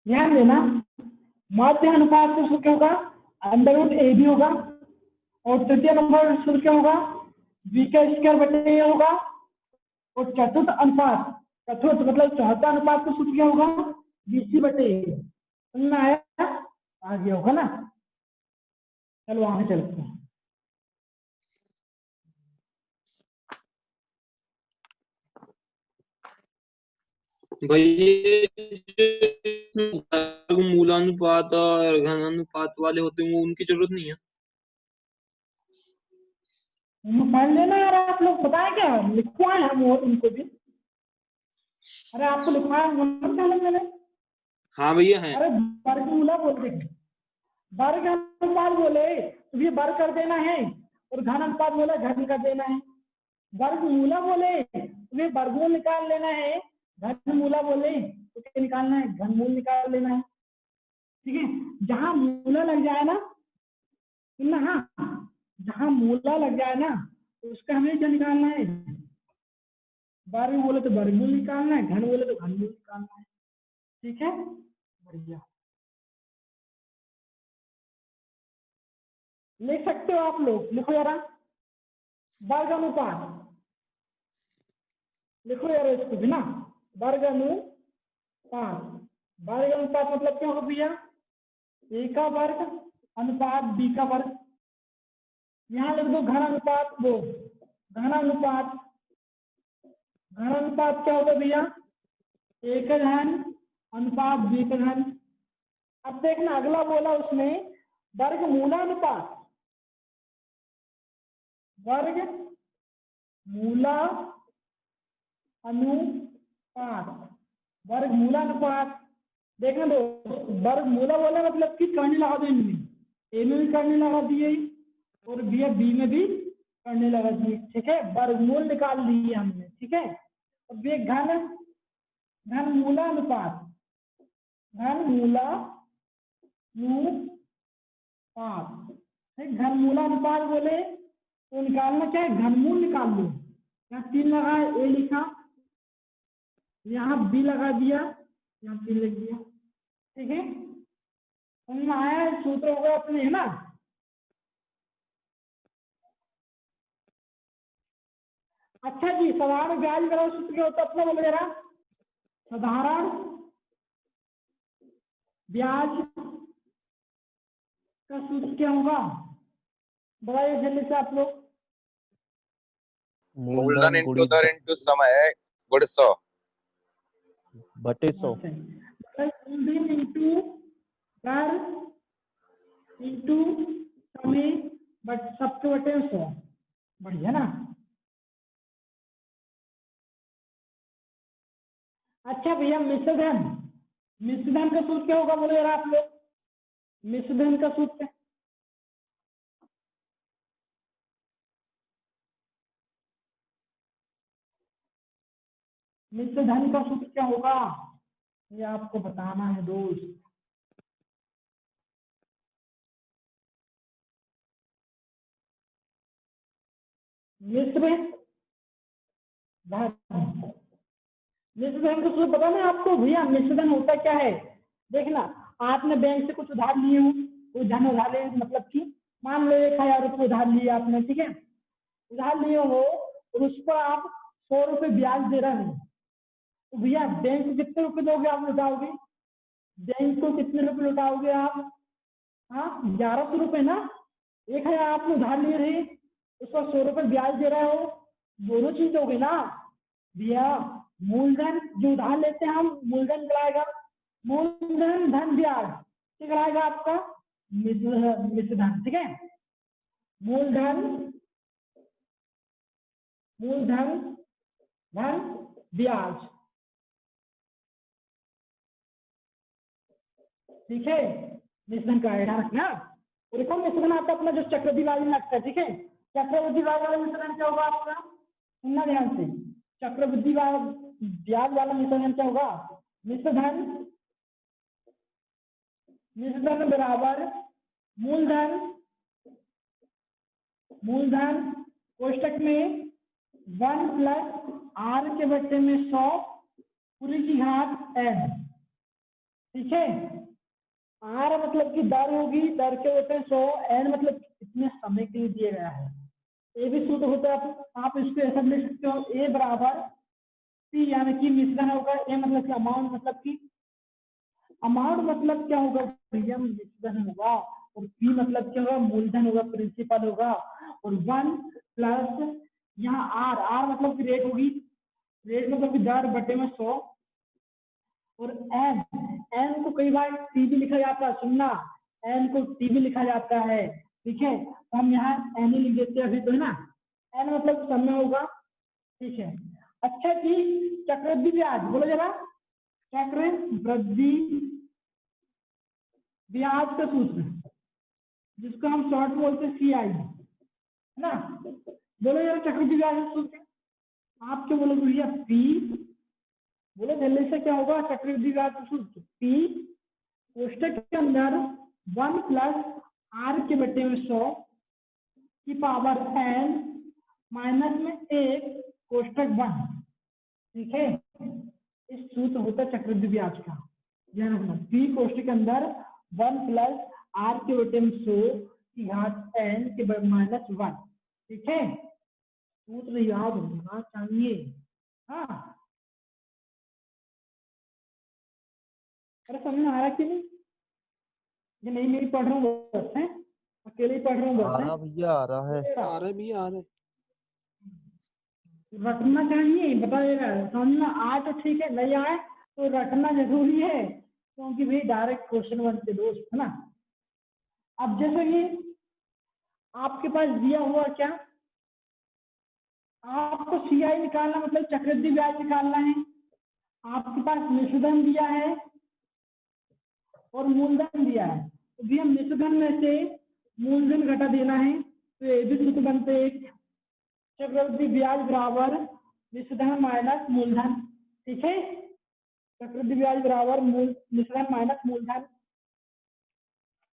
ध्यान देना, माध्य अनुपात से सूत्र क्या होगा, अंडर रूट ए बी होगा, और तृतीय नंबर सूत्र क्या होगा, बी का स्क्वायर बटे ए होगा, और चतुर्थ अनुपात, चतुर्थ मतलब चौथा अनुपात का सूत्र क्या होगा, बीसी बटे ए। समझ में आया, आ गया होगा ना। चलो आगे चलते हैं। भाई मूलानुपात और घनानुपात वाले होते हैं वो उनकी जरूरत नहीं है। पढ़ लेना यार, आप लोग बताए क्या लिखवाए हम वो इनको भी। अरे आपको लिखवाया मैंने। हाँ भैया है। अरे वर्गमूला बोलते हैं, वर्ग अनुपात बोले तो ये वर्ग कर देना है, और घन अनुपात बोले घन कर देना है। वर्गमूला बोले तो ये वर्गमूल निकाल लेना है, घनमूला बोले तो क्या निकालना है, घनमूल निकाल लेना है। ठीक है, जहां मूला लग जाए ना, सुनना, हाँ, जहां मूला लग जाए ना तो उसका हमें क्या निकालना है, वर्ग बोले तो वर्गमूल निकालना है, घन बोले तो घनमूल निकालना है। ठीक है, बढ़िया, लिख सकते हो आप लोग, लिखो जरा, वर्ग अनुपात लिखो यार इसको भी ना, वर्ग अनुपात, वर्ग अनुपात मतलब क्या होगा भैया, ए का वर्ग अनुपात बी का वर्ग। यहाँ लिख दो घन अनुपात, वो घन अनुपात, घन अनुपात क्या होगा भैया, ए का घन अनुपात बी का घन। अब देखना अगला बोला उसमें वर्ग मूलानुपात, वर्ग मूला अनुपात, वर्ग मूलानुपात। देखना दो, वर्ग मूला बोला मतलब कि करनी लगा दो, इनमें ए में भी करनी लगा दिए और बी में भी करनी लगा दिए। ठीक है, वर्गमूल निकाल लिए हमने। ठीक है, अब ये घन घन मूलानुपात, घन मूलानुपात, घन मूलानुपात बोले तो निकालना क्या है, घनमूल निकाल लो। यहाँ 3 लगा, ए लिखा, यहाँ बी लगा दिया, यहाँ 3 लिख दिया। ठीक है, समझ में आया, सूत्र होगा अपने, है ना। अच्छा जी, साधारण ब्याज का सूत्र क्या होता है अपना, बोलो जरा, साधारण ब्याज का सूत्र क्या होगा, बताइए जल्दी से आप लोग। मूलधन इंटू दर इंटू समय गुण 100 बटे 100। मूलधन इंटू दर इंटू समय बट सबके बटे 100। बढ़िया ना। अच्छा भैया, मिश्रधन, मिश्रधन का सूत्र क्या होगा, बोलो यार आप लोग, मिश्रधन का सूत्र, मिश्रधन का सूत्र क्या होगा, ये आपको बताना है दोस्त। मिश्रधन, मिश्रधन का सूत्र पता ना आपको भैया, मिश्रधन होता क्या है, देखना, आपने बैंक से कुछ उधार लिए हो, कोई धन उधार ले, मतलब कि मान लो 1000 रुपये उधार लिए आपने। ठीक है, उधार लिए हो और उस पर आप 100 रुपये ब्याज दे रहे हो, तो भैया बैंक को कितने रुपए दोगे, आप लौटाओगे, बैंक को कितने रुपए लौटाओगे आप, हाँ 1100 रुपये ना। 1000 आपने उधार लिए रहे, उस पर 100 रुपये ब्याज दे रहे हो, दोनों चीज दोगे ना भैया। मूलधन जो उधार लेते हैं हम, मूलधन कराएगा, मूलधन धन ब्याज क्या कराएगा आपका, मिश्रधन। ठीक है, मूलधन, मूलधन धन ब्याज। ठीक है, मिश्रण का आइडिया रखना। और देखो मिश्रण आता अपना जो चक्रवृद्धि वाली में लगता है। ठीक है, चक्रवृद्धि वाला मिश्रण क्या होगा आपका, सुनना ध्यान से, चक्रवृद्धि वाला ब्याज वाला मिश्रण क्या होगा, मिश्रधन, मिश्रधन बराबर मूलधन, मूलधन कोष्टक में 1 प्लस r के बट्टे में 100 पूरी की घात n। ठीक है। आर मतलब कि दर होगी, दर के होते हैं 100, एन मतलब कितने समय के लिए दिया गया है। ए भी सूत्र होता है, आप इसको ऐसा लिख सकते हो, ए बराबर पी यानी कि मिश्रण होगा। ए मतलब कि अमाउंट, मतलब कि अमाउंट मतलब क्या होगा भैया, मिश्रण होगा। और पी मतलब क्या होगा, मूलधन होगा, प्रिंसिपल होगा। और 1 प्लस यहाँ आर, आर मतलब की रेट होगी, रेट मतलब कि दर बटे में 100। और एन, एन को कई बार टी भी लिखा जाता है, सुनना, एन को टी भी लिखा जाता है। ठीक है, तो हम यहाँ एन ही लिख देते हैं अभी, तो है ना। एन मतलब समय होगा। ठीक है, अच्छा जी, चक्रवृद्धि ब्याज बोलो जरा। चक्रवृद्धि ब्याज का सूत्र, जिसको हम शॉर्ट बोलते हैं CI, है ना। बोलो जरा चक्रवृद्धि ब्याज का सूत्र। आप क्या बोलोगे भैया, पी, बोलो जल्दी से, क्या होगा चक्रवृद्धि ब्याज का सूत्र, पी कोष्टक के अंदर 1 प्लस आर के बटे में 100 की पावर एन माइनस में 1 कोष्टक 1। ठीक है, इस सूत्र होता है चक्रवृद्धि ब्याज का। ध्यान रखना, पी कोष्टक के अंदर 1 प्लस आर के बटे में 100 की घात एन के माइनस 1। ठीक है, सूत्र याद होना चाहिए। हाँ, अरे समझ में आ रहा कि नहीं, ये नहीं मेरी पढ़ रहा हूँ बस है, अकेले ही पढ़ रहा हूँ बस है। भैया आ रहा है। आ रहा है भैया, आ रहा है। रटना चाहिए, बता दे रहा है, समझना आए तो ठीक है, नहीं आए तो रटना जरूरी है, क्योंकि भाई डायरेक्ट क्वेश्चन बनते दोस्त, है ना। अब जैसे कि आपके पास दिया हुआ क्या, आपको CI निकालना, मतलब चक्रवृद्धि ब्याज निकालना है। आपके पास निषेधन दिया है और मूलधन दिया है, तो भैया निषेधन में से मूलधन घटा देना है, तो ये भी सूत्र बनते हैं, चक्रवृद्धि ब्याज बराबर निषेधन माइनस मूलधन। ठीक है, चक्रवृद्धि ब्याज बराबर निषेधन माइनस मूलधन,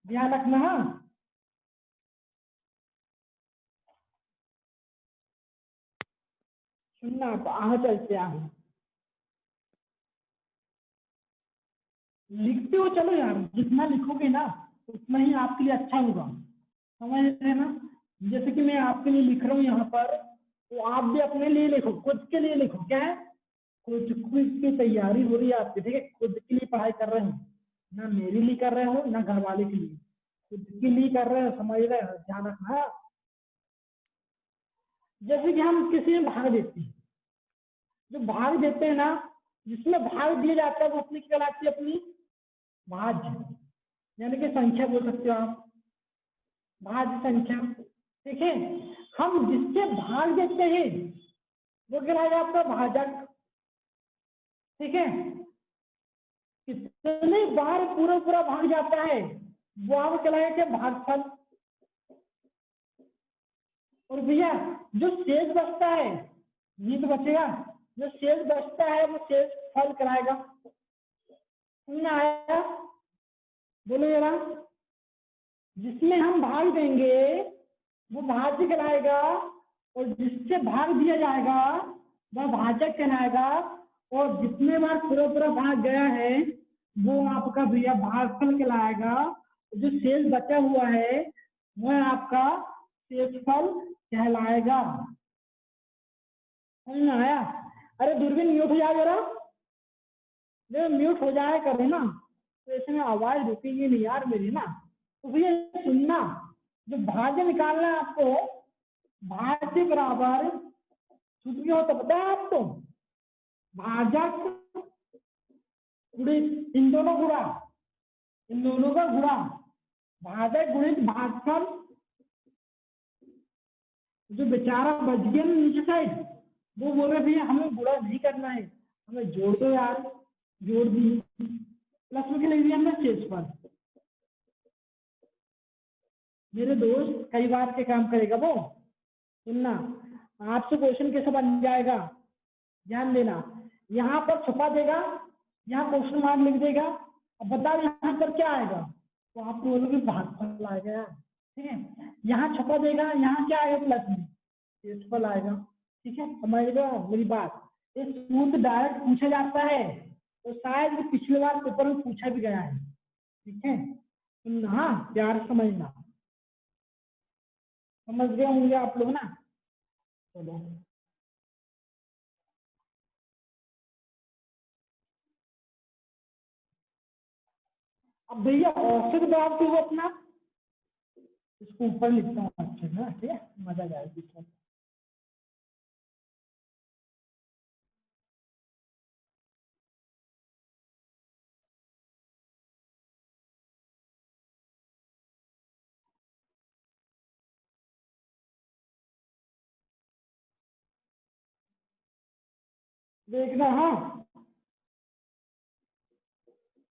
ध्यान रखना। हाँ, सुनना, आगे चलते आगे, लिखते हो चलो यार, जितना लिखोगे ना उतना ही आपके लिए अच्छा होगा, समझ रहे ना। जैसे कि मैं आपके लिए लिख रहा हूँ यहाँ पर, तो आप भी अपने लिए लिखो, खुद के लिए लिखो। क्या है, खुद की तैयारी हो रही है आपकी, ठीक है, खुद के लिए पढ़ाई कर रहे हो, ना मेरे लिए कर रहे हो ना घर वाले के लिए, खुद के लिए कर रहे हो, समझ रहे हो, ध्यान रखना। जैसे कि हम किसी में भाग देते हैं, जो भाग देते हैं ना, जिसमें भाग दिया जाता है वो अपनी क्या कहलाती है, अपनी भाज्य, यानी कि संख्या बोल सकते हो आप, भाज्य संख्या। ठीक है, हम जिससे भाग देते हैं वो कहलाएगा आपका भाजक। ठीक है, कितने बार पूरा पूरा भाग जाता है वो आप कहलाएगा भागफल। और भैया जो शेष बचता है, ये तो बचेगा, जो शेष बचता है वो शेष फल कराएगा। आया, बोलो जरा, जिसमें हम भाग देंगे वो भाज्य कहलाएगा, और जिससे भाग दिया जाएगा वह भाजक कहलाएगा, और जितने बार पूरा पूरा भाग गया है वो आपका भैया भागफल कहलाएगा। जो शेष बचा हुआ है वह आपका शेषफल कहलाएगा। समझ में आया। अरे दूरबीन म्यूट हो जाए जरा, जब म्यूट हो जाए करे ना तो ऐसे में आवाज रुकेगी नहीं यार मेरी ना। तो भैया सुनना, जो भाज्य निकालना है आपको, भाज्य बराबर सूत्र क्या होता पता है आपको, भाजक गुणित इन दोनों गुणा, इन दोनों का गुणा, भाजक गुणित भागफल। जो बेचारा बच गया ना नीचे साइड, वो बोल रहे भैया हमें गुणा नहीं करना है, हमें जोड़ दो यार, जोड़ दी, प्लस में लिख दिया हमने शेषफल। मेरे दोस्त कई बार के काम करेगा वो, सुनना, आपसे क्वेश्चन कैसे बन जाएगा, ध्यान देना। यहाँ पर छुपा देगा, यहाँ क्वेश्चन मार्क लिख देगा, अब बताओ यहाँ पर क्या आएगा, तो आप बोलोगे भागफल आएगा यार। ठीक है, यहाँ छुपा देगा, यहाँ क्या आएगा प्लस में, शेषफल आएगा। ठीक है, समझ लो मेरी बात। इस सूत्र डायरेक्ट पूछा जाता है तो शायद वो पिछले बार पेपर में पूछा भी गया है, ठीक है। तो हाँ प्यार से समझना, समझ गए होंगे आप लोग ना। चलो अब भैया औसत ग्राफ जो है अपना, इसको ऊपर लिखता हूँ अच्छे से, ठीक है, मजा जाएगी इसमें। देखना हाँ,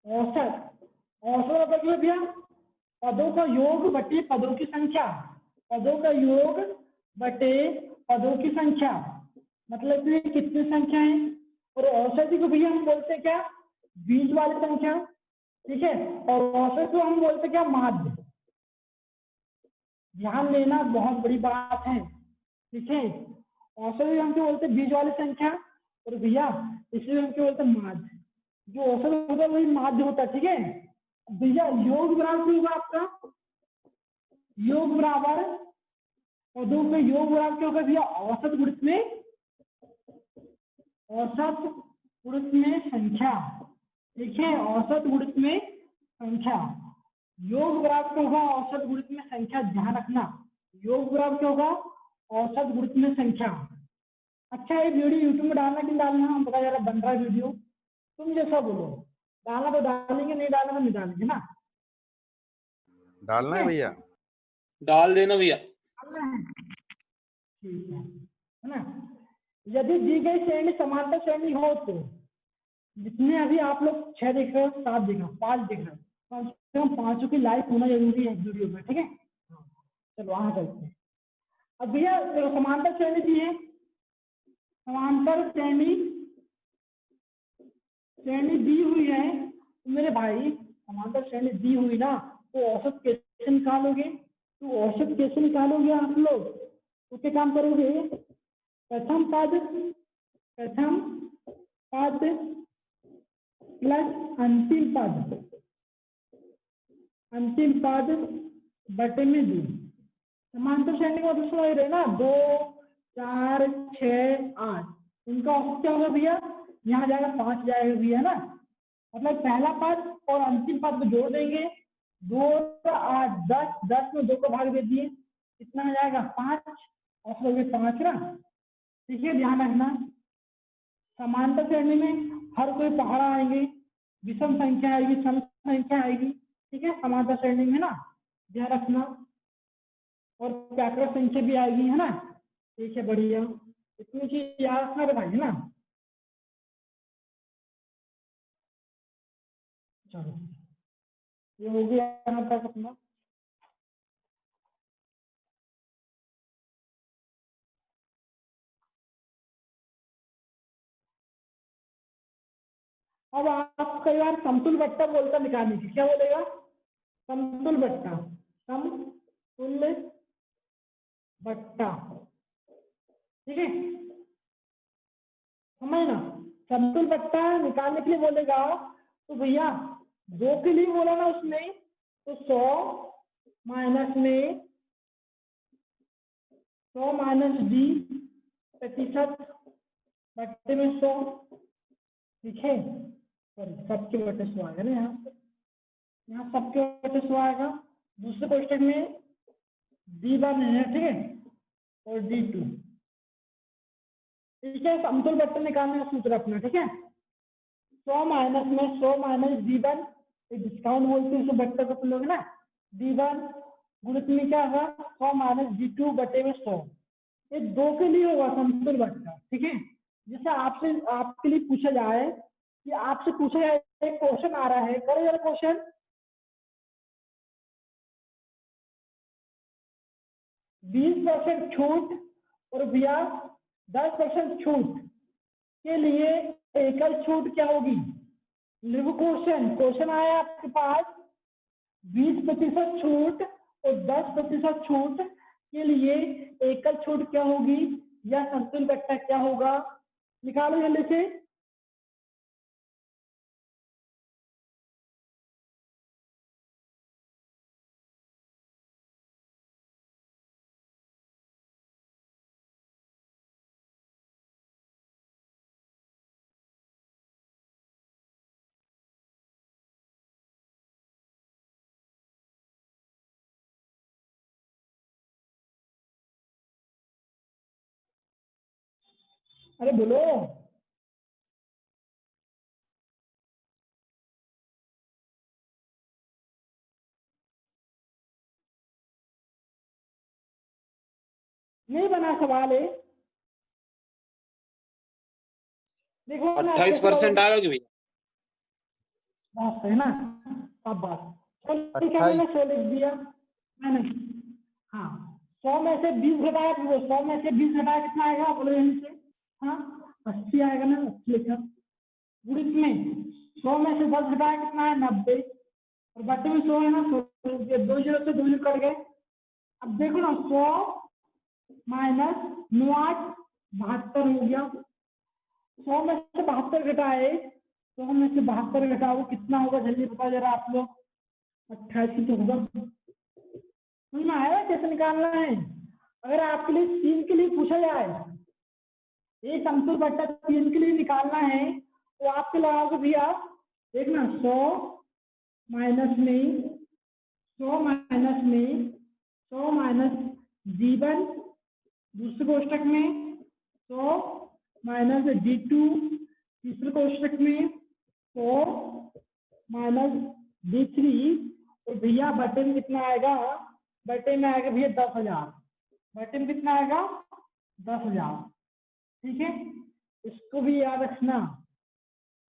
औसत, औसत मतलब भैया पदों का योग बटे पदों की संख्या, पदों का योग बटे पदों की संख्या, मतलब कि कितनी संख्या है। और औसत को भैया हम बोलते हैं क्या, बीज वाली संख्या, ठीक है। और औसत को हम बोलते क्या, माध्य। ध्यान देना बहुत बड़ी बात है, ठीक है। औसत हम क्या बोलते हैं, बीज वाली संख्या, और भैया इसलिए हम क्या बोलते हैं, माध्य। जो औसत होता है वही माध्य होता है, ठीक है। भैया योग बराबर होगा आपका, योग बराबर पदों के योग बराबर क्या होगा भैया, औसत गुणित में, औसत गुणित में संख्या, ठीक है। औसत गुणित में संख्या, योग बराबर क्या होगा, औसत गुणित में संख्या। ध्यान रखना, योग बराबर क्या होगा, औसत गुणित में संख्या। अच्छा ये वीडियो यूट्यूब में डालना कि नहीं डालना, हम बता जरा, बन रहा है वीडियो, तुम जैसा बोलो, डालना तो डालेंगे, नहीं डालना तो नहीं डालेंगे ना। डालना है भैया, डाल देना भैया। ठीक है ना। यदि दी गई श्रेणी समांतर श्रेणी हो तो, जितने अभी आप लोग 6 देख रहे हो, 7 देख रहे हो, 5 देख रहे हो, कम से कम 5 की लाइक होना जरूरी है वीडियो में, ठीक है। चलो आगे चलते हैं। अब भैया समांतर श्रेणी दी है, समांतर श्रेणी दी हुई है, तो मेरे भाई समांतर श्रेणी दी हुई ना, तो औसत कैसे निकालोगे, तो औसत कैसे निकालोगे आप लोग, तो क्या काम करोगे, प्रथम पद प्लस अंतिम पद बटे में 2। समांतर श्रेणी का मतलब समझ रहे ना, 2 4 6 8, इनका औसत क्या होगा भैया, यहाँ जाएगा 5 जाएगा भैया ना, मतलब पहला पद और अंतिम पद को जोड़ देंगे, 2 8 10, 10 में 2 को भाग दे दिए, कितना आ जाएगा 5, औसत हो गया 5 ना, ठीक है। ध्यान रखना समांतर श्रेणी में हर कोई पहाड़ा आएंगे, विषम संख्या आएगी, सम संख्या आएगी, ठीक है, समांतर श्रेणी में ना, ध्यान रखना। और व्याकरण संख्या भी आएगी, है ना, ठीक है, बढ़िया, इतनी चीज याद रखना भाई, है ना। चलो ये हो गया यहाँ तक अपना। अब आप कई बार समतुल बट्टा बोलकर निकालने की, क्या बोलेगा, समतुल बट्टा, समतुल बट्टा, ठीक है, समझना। समतुल बट्टा निकालने के लिए बोलेगा, तो भैया 2 के लिए बोला ना उसमें, तो 100 माइनस में 100 माइनस डी प्रतिशत बट्टे में 100, ठीक है। सॉरी सबके बटे 100 आएगा ना, यहाँ सबके बटे 100 आएगा। दूसरे क्वेश्चन में D1 है, ठीक है, और D2, ठीक है। समतुल बट्टा निकालने का सूत्र अपना, ठीक है, 100 माइनस में 100 माइनस D1, डिस्काउंट बोलते हैं बट्टे को लोग ना, D1 गुणित में क्या होगा, 100 माइनस D2 बटे में 100, ये 2 के लिए होगा समतुल बट्टा, ठीक है। जैसे आपसे आपके लिए पूछा जाए कि आपसे पूछा जाए, एक क्वेश्चन आ रहा है, करो यार क्वेश्चन, 20% छूट और भैया 10% छूट के लिए एकल छूट क्या होगी, लिखो क्वेश्चन आया आपके पास, 20% छूट और 10% छूट के लिए एकल छूट क्या होगी, या समतुल बट्टा क्या होगा, निकालो जल्दी से। अरे बोलो। नहीं बना सवाल है, देखो ना 28% आएगा कि भैया? बात है ना, अब बात 28 मैंने 100 लिख दिया मैंने। हाँ 100 में से 20 घटाया, 100 में से 20 घटाया कितना आएगा बोलो यहीं से? हाँ 80 आएगा ना, 80 लिखा। गुणित में 100 में से 10 घटाया कितना है? 90। और बटे में 100 है ना, 100 दो जीरो से 2 जीरो कट गए। अब देखो ना 100 माइनस 9 72 हो गया। 100 में से 72 घटाए, 100 में से 72 घटाओ कितना होगा जल्दी बता जरा आप लोग। 88 तो होगा। समझ में आया कैसे निकालना है? अगर आपके लिए 3 के लिए पूछा जाए, ये समतुल बट्टा 3 के लिए निकालना है, तो आपके लगाओगे भैया देखना 100 माइनस में 100 माइनस में 100 माइनस G1 दूसरे कोष्टक में, 100 माइनस D2 तीसरे कोष्टक में, 100 माइनस D3। और भैया बटे में कितना आएगा? बटे में आएगा भैया 10,000। बटे में कितना आएगा? 10,000। ठीक है, इसको भी याद रखना।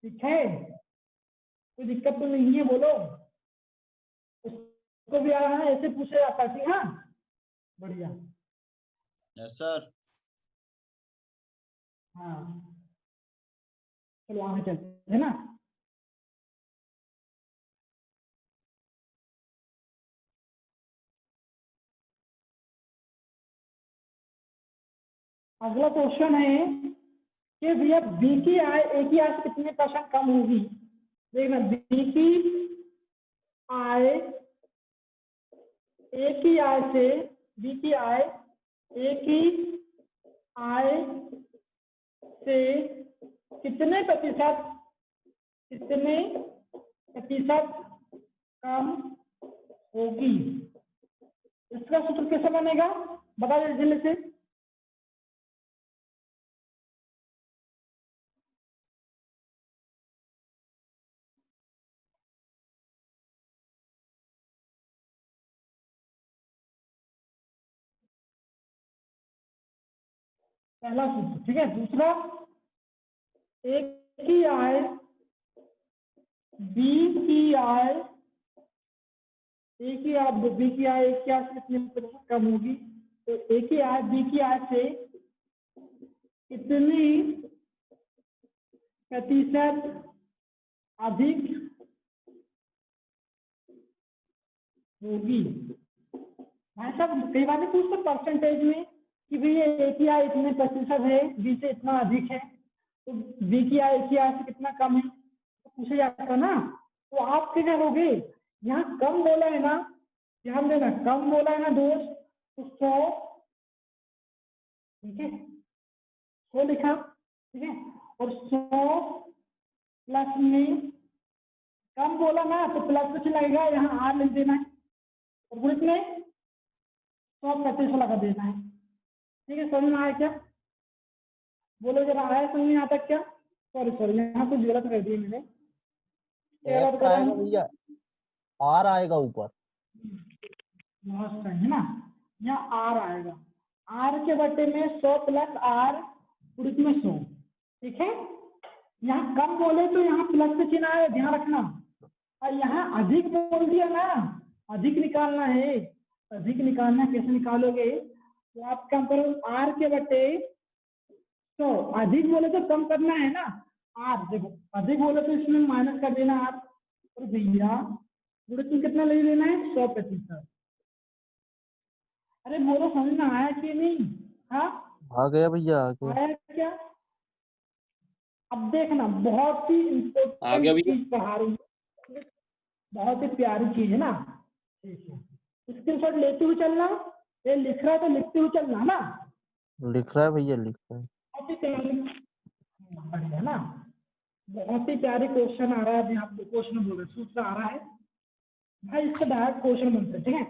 ठीक है, कोई दिक्कत तो नहीं है बोलो? इसको भी याद रखना, ऐसे पूछा जाता है। ठीक है, बढ़िया। Yes sir. हाँ चलो आगे चलते है ना। अगला क्वेश्चन है कि भैया बी की आय ए की आय से कितने % कम होगी? देखना बी की आय ए की आय से, बी की आय ए की आय से कितने प्रतिशत कम होगी? इसका सूत्र कैसे बनेगा बता दीजिए जल्दी से। पहला सूत्र ठीक है। दूसरा, ए की आय बी की आय, ए की आय बी की आय एक की आय से कितने प्रतिशत कम होगी? तो ए की आय बी की आय से कितनी प्रतिशत अधिक होगी? भाई साहब कई बार पूछते परसेंटेज में कि भैया ए की आय इतने प्रतिशत है, बी से इतना अधिक है, तो बी की आय ए की आय से कितना कम है, तो पूछा जाता है ना। तो आप क्या करोगे, यहाँ कम बोला है ना, ध्यान देना कम बोला है ना दोस्त, तो 100 ठीक है, 100 लिखा ठीक है। और 100 प्लस में कम बोला ना तो प्लस कुछ लगेगा, यहाँ आर लिख देना है और गुणित में 100% लगा देना है। ठीक है, समझ में आया क्या? बोलो जरा, आया समझ में आता क्या? सॉरी यहाँ कुछ गलत कर दिया मैंने। एक्स आएगा भैया, आर आएगा ऊपर है ना, यहाँ आर आएगा, आर के बटे में 100 प्लस आर गुणित में 100। ठीक है, यहाँ कम बोले तो यहाँ प्लस से चिन्ह आए, ध्यान रखना। और यहाँ अधिक बोल दिया ना, अधिक निकालना है। अधिक निकालना कैसे निकालोगे? तो आप कम करो, आर के बटे 100, अधिक बोले तो कम करना है ना, आर देखो अधिक बोले तो इसमें माइनस कर देना आर, और भैया गुणित में कितना ले लेना है? 100%। अरे बोलो समझ में आया कि नहीं? हाँ आ गया भैया, आ गया। आया क्या? अब देखना बहुत ही आ गया इम्पोर्टेंट भैया। चीज पढ़ा रही हूँ, बहुत ही प्यारी चीज है ना। ठीक है, स्क्रीनशॉट लेते हुए चलना, ये लिख रहा है तो लिखते हुए चलना ना। लिख रहा है भैया, लिख रहा है। बहुत ही प्यारी बढ़िया ना, बहुत ही प्यारी क्वेश्चन आ रहा है। अभी आप क्वेश्चन बोल रहे सूत्र आ रहा है भाई, इससे डायरेक्ट क्वेश्चन बनते हैं। ठीक है,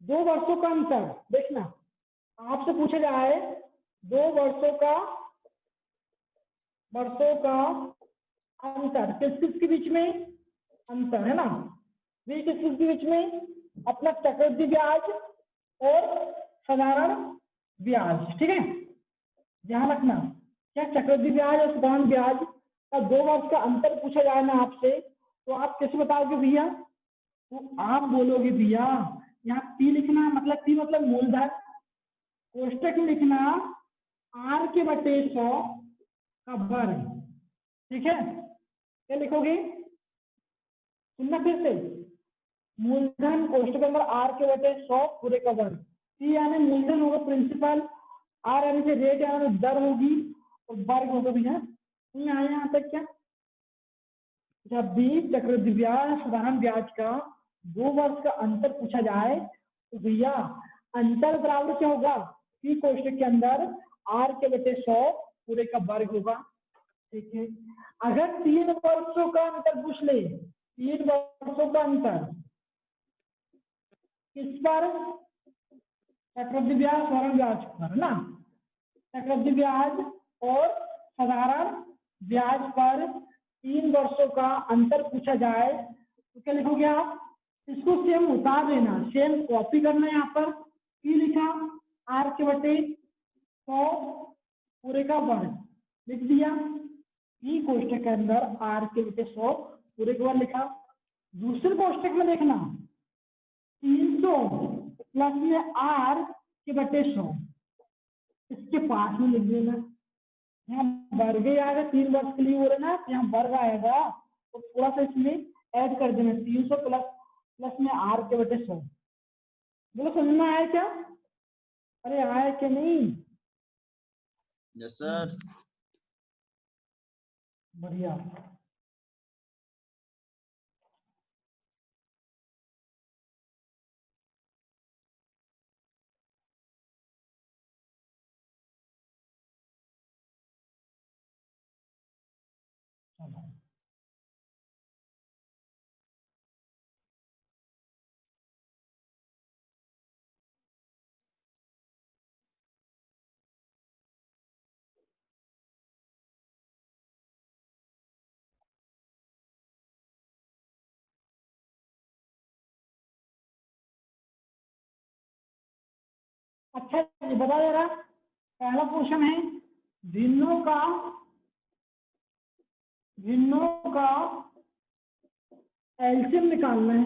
2 वर्षों का अंतर देखना, आपसे पूछा जाए 2 वर्षों का अंतर, किसके बीच में अंतर है ना, ये किसके बीच में, अपना चक्रवृद्धि ब्याज और साधारण ब्याज। ठीक है, ध्यान रखना, क्या चक्रवृद्धि ब्याज और साधारण ब्याज का 2 वर्ष का अंतर पूछा जाए ना आपसे, तो आप कैसे बताओगे भैया? तो आप बोलोगे भैया यहाँ पी लिखना, मतलब पी मतलब मूलधन, कोष्टक में लिखना r के बटे 100 का वर्ग। ठीक है, क्या लिखोगे? सुनना फिर से, मूलधन कोष्टक के अंदर r के बटे 100 पूरे का वर्ग। पी यानी मूलधन होगा प्रिंसिपल, r यानी से रेट यानी दर होगी, और वर्ग होगा भैया। समझ आया यहाँ तक क्या? जब भी चक्रवृद्धि ब्याज साधारण ब्याज का 2 वर्ष का अंतर पूछा जाए तो भैया अंतर बराबर क्या होगा? पी कोष्टक के अंदर r के बटे 100 पूरे का वर्ग होगा। ठीक है, अगर 3 वर्षों का अंतर पूछ ले, 3 वर्षों का अंतर किस पर? चक्रवृद्धि ब्याज साधारण ब्याज पर ना, चक्रवृद्धि ब्याज और साधारण ब्याज पर 3 वर्षों का अंतर पूछा जाए तो क्या लिखोगे आप? इसको सेम उतार देना, सेम कॉपी करना, यहाँ पर पी लिखा r के बटे 100 पूरे का वर्ग लिख दिया, पी कोष्टक के अंदर r के बटे 100 पूरे का वर्ग लिखा। दूसरे कोष्टक में देखना 300 प्लस में r के बटे 100, इसके पास में लिख देना, यहाँ वर्ग ही आएगा, 3 वर्ष के लिए हो रहा है ना, यहाँ वर्ग आएगा तो थोड़ा सा इसमें ऐड कर देना, 300 प्लस में r के बटे 100। बोलो समझ में आया क्या? अरे आया क्या नहीं? Yes sir. बढ़िया। चलो अच्छा ये बता जरा, पहला क्वेश्चन है भिन्नों का एलसीएम निकालना है।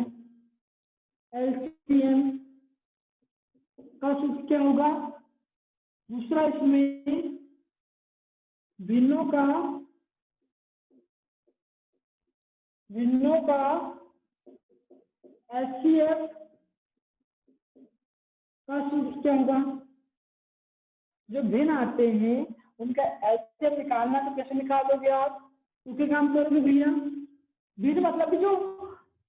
एलसीएम का सूत्र क्या होगा? दूसरा इसमें भिन्नों का एचसीएफ का सूत्र क्या होगा? जो भिन्न आते हैं उनका एचसीएफ निकालना, तो कैसे निकालोगे आप? क्योंकि काम करोगे भैया, भिन्न मतलब कि जो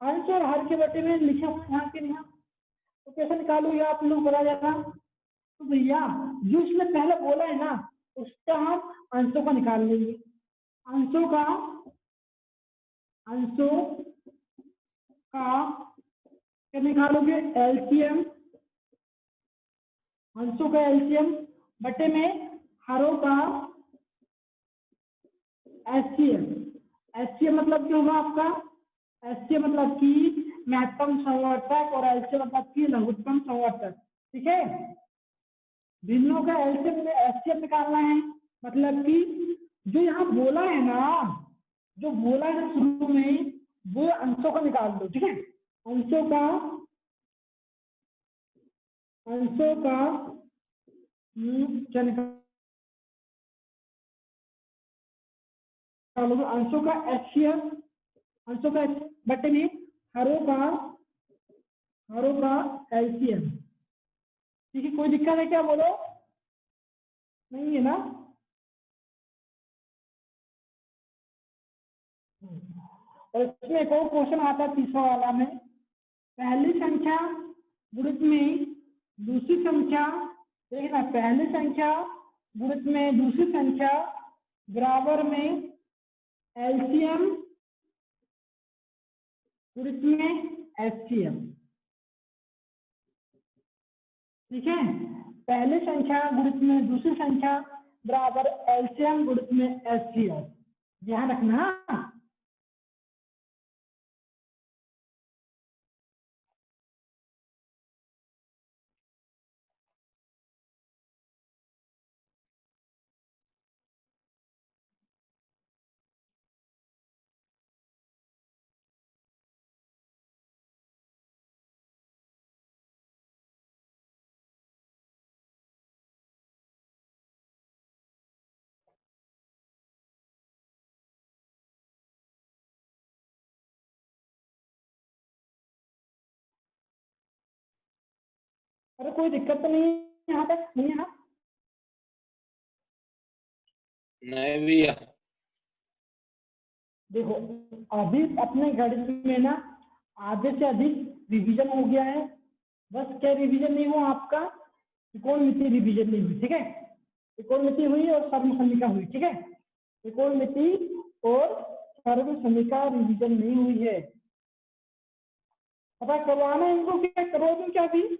अंश और हर के बटे में लिखे हुए यहाँ के यहाँ, तो कैसे निकालोगे आप लोग बता जाना। तो भैया जो इसने पहले बोला है ना, उसका हम अंशों का निकाल लेंगे। अंशों का क्या निकालोगे? एलसीएम, अंशों का एलसीएम बटे में हरों का एचसीएम। एचसीएम मतलब क्या होगा आपका? एचसीएम मतलब कि महत्तम संवर्धक और एलसीएम मतलब कि लघुत्तम संवर्धक। ठीक है, भिन्नों का एचसीएम निकालना है, मतलब कि जो यहाँ बोला है ना, जो बोला है शुरू में, वो अंशों का निकाल दो। ठीक है, अंशों का क्या निकालोगे? अंशों का एचसीएम, अंशों का बटे में हरों का एलसीएम। ठीक है, कोई दिक्कत है क्या? बोलो, नहीं है ना? और इसमें एक और क्वेश्चन आता है तीसरा वाला में, पहली संख्या गुणित में दूसरी संख्या, देखना पहली संख्या गुणित में दूसरी संख्या बराबर में एलसीएम गुणित में एचसीएम। ठीक है, पहली संख्या गुणित में दूसरी संख्या बराबर एलसीएम गुणित में एचसीएफ, ध्यान रखना। अरे कोई दिक्कत तो नहीं है यहाँ तक, नहीं है ना? नहीं भैया। देखो अभी अपने गणित में ना आधे से अधिक रिवीजन हो गया है। बस क्या रिवीजन नहीं हुआ आपका, त्रिकोणमिति रिवीजन नहीं हुई, ठीक है। त्रिकोणमिति हुई और सर्वसमिका हुई, ठीक है। त्रिकोणमिति और सर्वसमिका रिवीजन नहीं हुई है। पता करवाना इनको, क्या करवा दूं क्या अभी?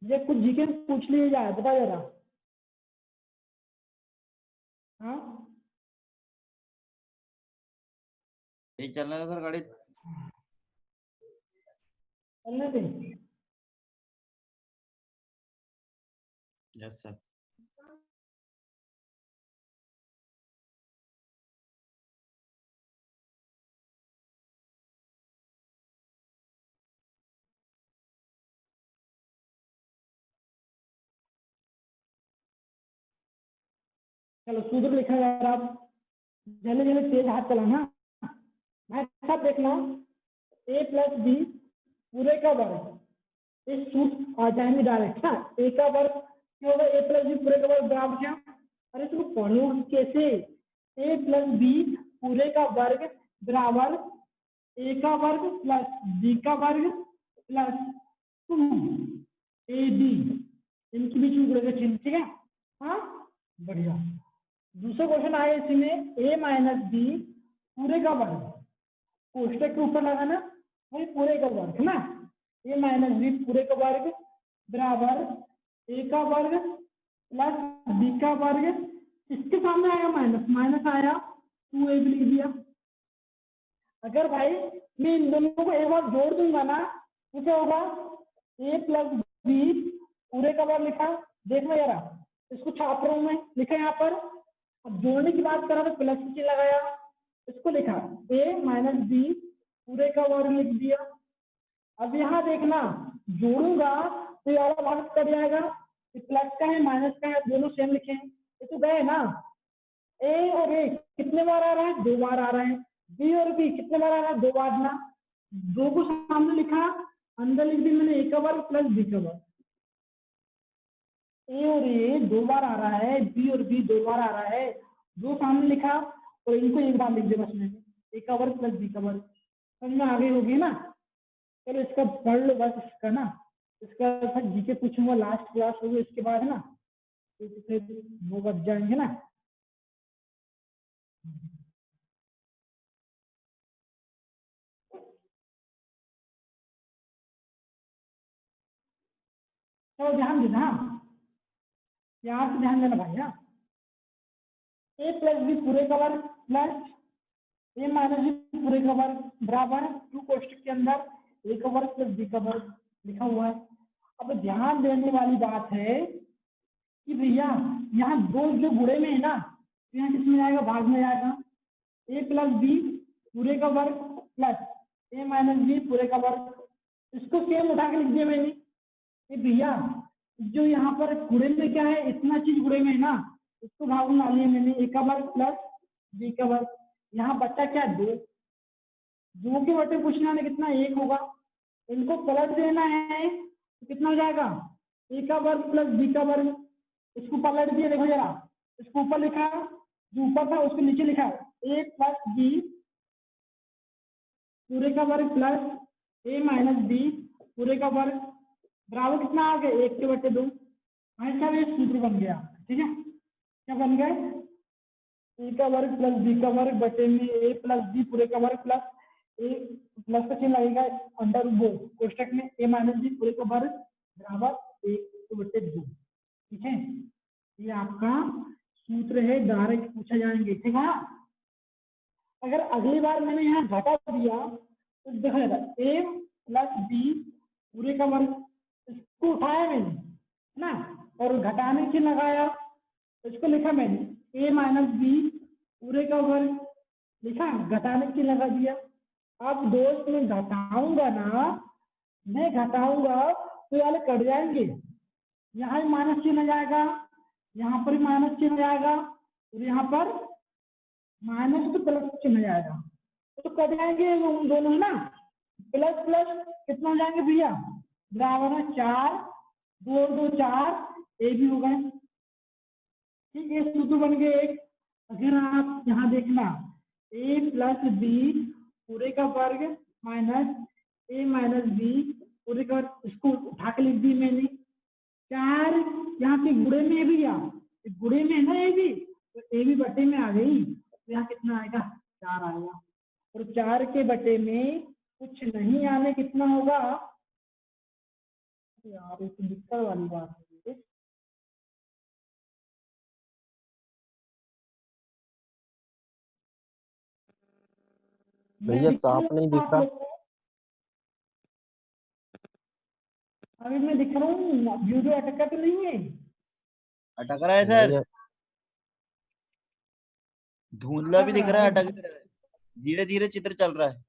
ये कुछ जीके पूछ लिए जाए, बता जरा। हाँ ये चल रहा है सर गाड़ी। चलने दें। Yes sir. चलो सूत्र लिखा यार, आप जल्दी जल्दी तेज हाथ चलाना। मैं सब देखना, a प्लस बी पूरे का वर्ग, इस सूत्र आ जाएंगे डायरेक्ट। हाँ, a का वर्ग क्या होगा, a प्लस बी पूरे का वर्ग बराबर क्या? अरे तुम पढ़ो कैसे, a प्लस बी पूरे का वर्ग बराबर a का वर्ग प्लस b का वर्ग प्लस 2ab, इनके बीच में जुड़ेगा चिन्ह, ठीक है। हाँ बढ़िया। दूसरा क्वेश्चन आया इसी में, a माइनस बी पूरे का वर्ग, कोष्टक के ऊपर लगाना, वही पूरे का वर्ग है ना। a माइनस बी पूरे का वर्ग बराबर a का वर्ग प्लस b का वर्ग, इसके सामने आएगा माइनस, माइनस आया 2ab लिख दिया। अगर भाई मैं इन दोनों को एक बार जोड़ दूंगा ना तो क्या होगा, a प्लस बी पूरे का वर्ग लिखा, देखना जरा, इसको छाप रहा हूं मैं, लिखा यहाँ पर। अब जोड़ने की बात करा तो प्लस की लगाया, इसको लिखा a माइनस बी पूरे का वर्ग लिख दिया। अब यहाँ देखना, जोड़ूंगा तो ये वाला भाग कट जाएगा, प्लस का है माइनस का है, दोनों सेम लिखे, ये तो गए ना। a और a कितने बार आ रहा है, 2 बार आ रहा है। b और b कितने बार आ रहा है, 2 बार ना। 2 को सामने लिखा, अंदर लिख दी मैंने a का वर्ग प्लस b का वर्ग। a और a 2 बार आ रहा है, b और b 2 बार आ रहा है, 2 सामने लिखा और इनको एक बार लिख दिया बस मैंने, a का वर्ग प्लस b का वर्ग। समझ में आगे होगी ना। चलो इसका पढ़ लो बस, इसका ना, इसका फिर जीके पूछूंगा, लास्ट क्लास होगी इसके बाद है ना, तो फिर वो बच जाएंगे ना। तो ध्यान देना, प्यार से ध्यान देना भाई। हाँ, a प्लस बी पूरे का वर्ग प्लस a माइनस बी पूरे का वर्ग बराबर 2 कोष्टक के अंदर a का वर्ग प्लस b का वर्ग लिखा हुआ है। अब ध्यान देने वाली बात है कि भैया यहाँ दो जो गुणे में है ना, तो यहाँ किसमें आएगा, भाग में आएगा। a प्लस बी पूरे का वर्ग प्लस a माइनस बी पूरे का वर्ग, इसको सेम उठा के लिख दिया मैंने कि भैया जो यहाँ पर गुणे में क्या है, इतना चीज गुणे में है ना, इसको भाग में डालिए मैंने, a का वर्ग प्लस b का वर्ग। यहाँ बच्चा क्या, 2, 2 के बटे पूछना है कितना, 1 होगा। इनको पलट देना है तो कितना हो जाएगा, a का वर्ग प्लस b का वर्ग। इसको पलट दिया, देखो जरा, इसको ऊपर लिखा, जो ऊपर था उसको नीचे लिखा, a प्लस b पूरे का वर्ग प्लस a माइनस b पूरे का वर्ग बराबर कितना आ गया, 1 के बटे 2। भाई साहब ये सूत्र बन गया, ठीक है। क्या बन गया, a का वर्ग प्लस b का वर्ग बटे में a प्लस b पूरे का वर्ग प्लस ए प्लस का चिन्ह लगेगा अंडर वो कोष्टक में a माइनस बी पूरे का वर्ग बराबर 1/2। ठीक है, ये आपका सूत्र है, डायरेक्ट पूछा जाएंगे। ठीक है, अगर अगली बार मैंने यहाँ घटा दिया तो देखो a प्लस बी पूरे का वर्ग, इसको उठाया मैंने है ना, और घटाने की लगाया तो इसको लिखा मैंने a माइनस बी पूरे का वर्ग लिखा, घटाने की लगा दिया। अब दोस्त मैं घटाऊंगा ना, मैं घटाऊंगा तो ये वाले कट जाएंगे, यहाँ भी माइनस चिन्ह जाएगा, यहाँ पर भी माइनस चिन्ह जाएगा और यहाँ पर माइनस तो प्लस चिन्ह जाएगा, तो कट जाएंगे उन दोनों है ना। प्लस प्लस कितना हो जाएंगे भैया, बराबर है 4, 2 और 2 4, ए भी हो गए। ठीक है, सूत्र बन गए एक। अगर आप यहाँ देखना a प्लस बी पूरे का वर्ग माइनस a माइनस बी पूरे का वर्ग, इसको उठा के लिख दी मैंने। 4 यहाँ पे गुड़े में है भैया, गुड़े में है ना ए भी, तो ए भी बटे में आ गई, तो यहाँ कितना आएगा 4 आएगा, और 4 के बटे में कुछ नहीं आने कितना होगा यार, ये तो दिक्कत वाली बात है। भैया साफ नहीं दिख रहा। अभी मैं दिख रहा हूँ, वीडियो अटका तो नहीं है? अटक रहा है सर, नहीं, धुंधला भी दिख रहा है, अटक भी रहा है, धीरे धीरे चित्र चल रहा है।